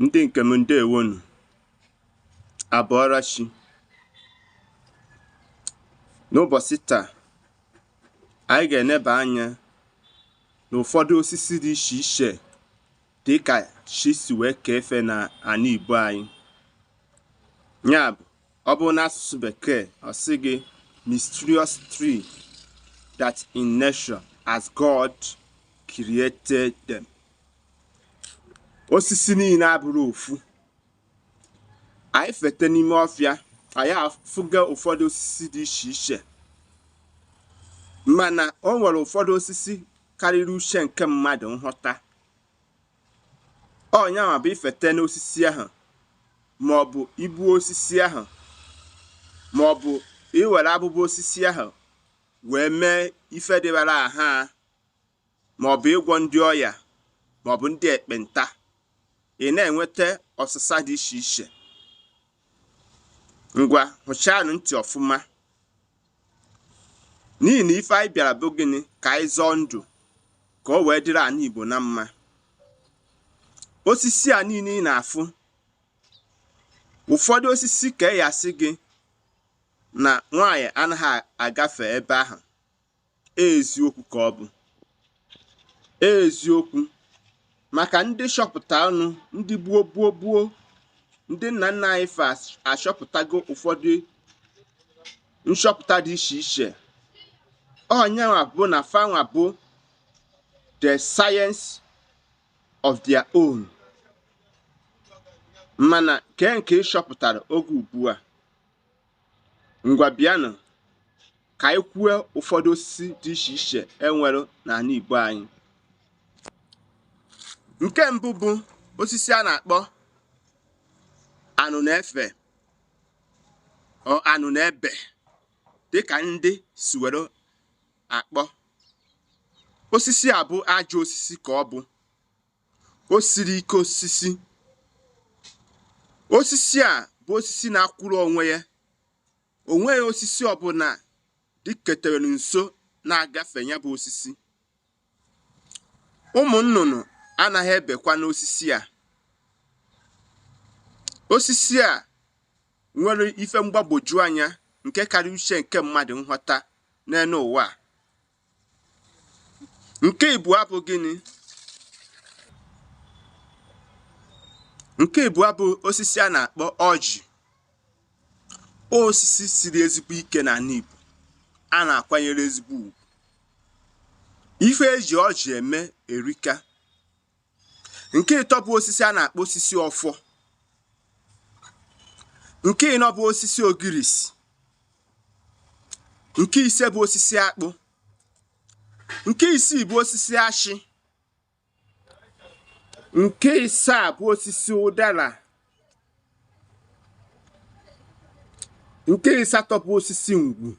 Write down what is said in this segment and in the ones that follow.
Ndị nke m ndewonu, abọọrachi. N'ụbọchị taa, anyị ga-eneba anya n'ụfọdụ osisi dị iche iche dị ka chi si wee kee efe na ana Igbo anyị. Ya bụ, ọ bụrụ n'asụsụ Bekee, ọ sị gị mysterious tree that in nature as God created them. Osisi niile abụrụ ofu. Anyị fete n'ime ọfịa, anyị afụga ụfọdụ osisi dị iche iche, mana o nwere ụfọdụ osisi karịrị uche nke mmadụ nghọta. Ọnyanwa bụ ifete n'osisi ahụ, maọbụ ibu osisi ahụ, maọbụ iwere abụbụ osisi ahụ wee mee ife dịbara aha, maọbụ ịgwọ ndị ọya, maọbụ ndị ekpenta. Ị na-enweta ọsịsa dị iche iche. Ngwa hụchanụ ntị ọfụma, n'ihi na ife anyị bịara bụ gịnị? Ka anyị zọọ ndụ ka o wee dịrị ana Igbo na mma. Osisi a niile ị na-afụ, ụfọdụ osisi ka ị asị gị na nwaanyị anaghị agafe ebe ahụ. Eziokwu ka ọ bụ. Eziokwu, maka ndị chọpụta ọnụ, ndị gboo, ndị nna nna anyị fa achọpụtago ụfọdụ nchọpụta dị iche iche. Onyenwa bụ na fanwa bụ the science of their own. Mana nke ịchọpụtara oge ugbu a. Ngwa bịanụ ka anyị kwuo ụfọdụ osisi dị iche iche enwere n'ala Igbo anyị. Nke mbụ bụ osisi a na-akpọ anụ na-efe ọ anụ na-ebe, dịka ndị si were akpọ. Osisi a bụ ajọ osisi ka ọ bụ. O siri ike osisi. Osisi a bụ osisi na-akwụrụ onwe ya. O nweghị osisi ọbụla dịketere nso na-agafe ya bụ osisi. Ụmụ nnụnụ anaghị ebekwa n'osisi a. Osisi a nwere ife mgbagwoju anya nke karịa uche nke mmadụ nghọta n'elu ụwa. Nke ịbụọ bụ gịnị? Nke ịbụọ bụ osisi a na-akpọ ọjị. Osisi siri ezigbo ike n'ala Igbo, a na-akwanyere ezigbo ugwu. Ife eji ọjị eme erika. Nke ịtọ bụ osisi a na-akpọ osisi ọfọ. Nke ịnọ bụ osisi ogirisi. Nke ise bụ osisi akpụ. Nke isii bụ osisi ashị. Nke isaa bụ osisi ụdara. Nke ịsatọ bụ osisi ngwu.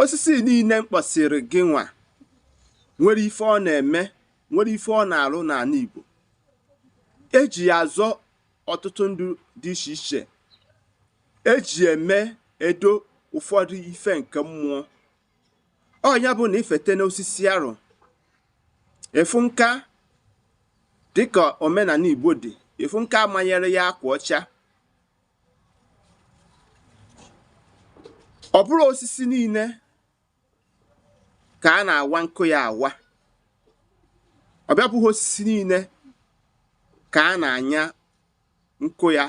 Osisi niile mkpọsịrị gị nwa nwere ife ọ na-eme, nwere ife ọ na-arụ n'ala Igbo. Eji ya azọ ọtụtụ ndụ dị iche iche. Eji eme edo ụfọdụ ife nke mmụọ. Ọnya bụ na ifete n'osisi arụ, efu nka dịka omenala Igbo dị, efu nka amanyere ya akwa ọcha. Ọ bụrụ osisi niile ka a na-awa nkụ ya awa. Ọ bịabụghị osisi niile ka a na-anya nkụ ya.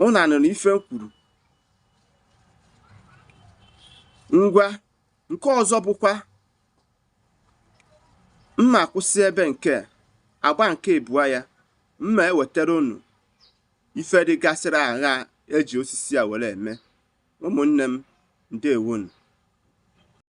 Ụnụ anụrụ ife m kwuru. Ngwa nke ọzọ bụkwa, mma kwụsị ebe nke agba nke ịbụọ ya, mma ewetara unu ife dịgasịrị agha eji osisi a were eme. Ụmụnne m, ndewonu.